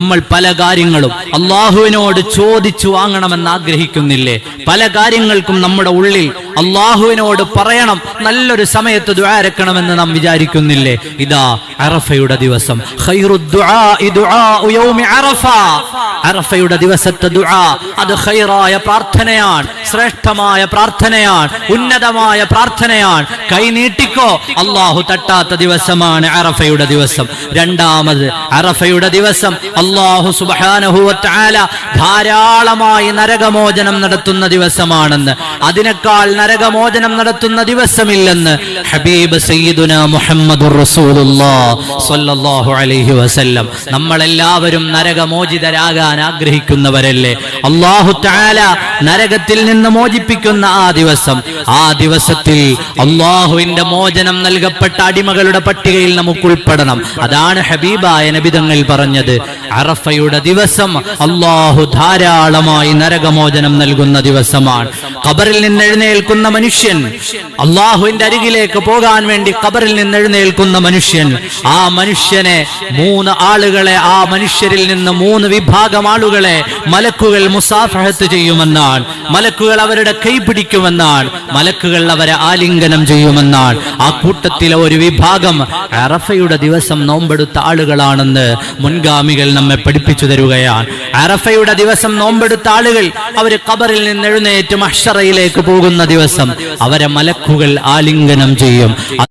നമ്മൾ പല കാര്യങ്ങളും അള്ളാഹുവിനോട് ചോദിച്ചു വാങ്ങണമെന്ന് ആഗ്രഹിക്കുന്നില്ലേ? പല കാര്യങ്ങൾക്കും നമ്മുടെ ഉള്ളിൽ അള്ളാഹുവിനോട് പറയണം, നല്ലൊരു സമയത്ത് ദുആ ഇറക്കണമെന്ന് നാം വിചാരിക്കുന്നില്ലേ? ഇതാ അറഫയുടെ ദിവസം, അറഫയുടെ ദിവസത്തെ ദുആ അത് ഖൈറായ പ്രാർത്ഥനയാണ്, ശ്രേഷ്ഠമായ പ്രാർത്ഥനയാണ്, ഉന്നതമായ പ്രാർത്ഥനയാണ്. കൈ നീട്ടിക്കോ, അള്ളാഹു തട്ടാത്ത ദിവസമാണ് അറഫയുടെ ദിവസം. രണ്ടാമത്, അറഫയുടെ ദിവസം അല്ലാഹു സുബ്ഹാനഹു വ തആല ധാരാളമായി നരകമോചനം നടത്തുന്ന ദിവസമാണെന്ന്, അതിനേക്കാൾ നരകമോചനം നടത്തുന്ന ദിവസമില്ലെന്ന് ഹബീബ് സയ്യിദുനാ മുഹമ്മദുർ റസൂലുള്ളാഹി സ്വല്ലല്ലാഹു അലൈഹി വസല്ലം. നമ്മളെല്ലാവരും നരകമോചിതരാകാൻ ആഗ്രഹിക്കുന്നവരല്ലേ? അല്ലാഹു തആല നരകത്തിൽ നിന്ന് മോചിപ്പിക്കുന്ന ആ ദിവസത്തിൽ അല്ലാഹുവിന്റെ മോചനം നൽകപ്പെട്ട അടിമകളുടെ പട്ടികയിൽ നമുക്ക് ഉൾപ്പെടണം. അതാണ് ഹബീബായ നബി തങ്ങൾ പറഞ്ഞത്, അറഫയുടെ ദിവസം അല്ലാഹു ധാരാളമായി നരകമോചനം നൽകുന്ന ദിവസമാണ്. ഖബറിൽ നിന്ന് എഴുന്നേൽക്കുന്ന മനുഷ്യൻ, അല്ലാഹുവിന്റെ അരികിലേക്ക് പോകാൻ വേണ്ടി ഖബറിൽ നിന്ന് എഴുന്നേൽക്കുന്ന മനുഷ്യൻ, ആ മനുഷ്യനെ മൂന്ന് ആളുകളെ, ആ മനുഷ്യരിൽ നിന്ന് മൂന്ന് വിഭാഗം ആളുകളെ മലക്കുകൾ മുസാഫഹത്ത് ചെയ്യുമെന്നാണ്. മലക്കുകൾ അവരുടെ കൈ പിടിക്കുമെന്നാണ്, മലക്കുകൾ അവരെ ആലിംഗനം ചെയ്യുമെന്നാണ്. ആ കൂട്ടത്തിലെ ഒരു വിഭാഗം അറഫയുടെ ദിവസം നോമ്പെടുത്ത ആളുകളാണെന്ന് മുൻഗാമികൾ നമ്മെ പഠിപ്പിച്ചു തരുകയാണ്. അറഫയുടെ ദിവസം നോമ്പെടുത്ത ആളുകൾ അവര് ഖബറിൽ നിന്ന് എഴുന്നേറ്റ് മഹ്ശറയിലേക്ക് പോകുന്ന ദിവസം അവരെ മലക്കുകൾ ആലിംഗനം ചെയ്യും.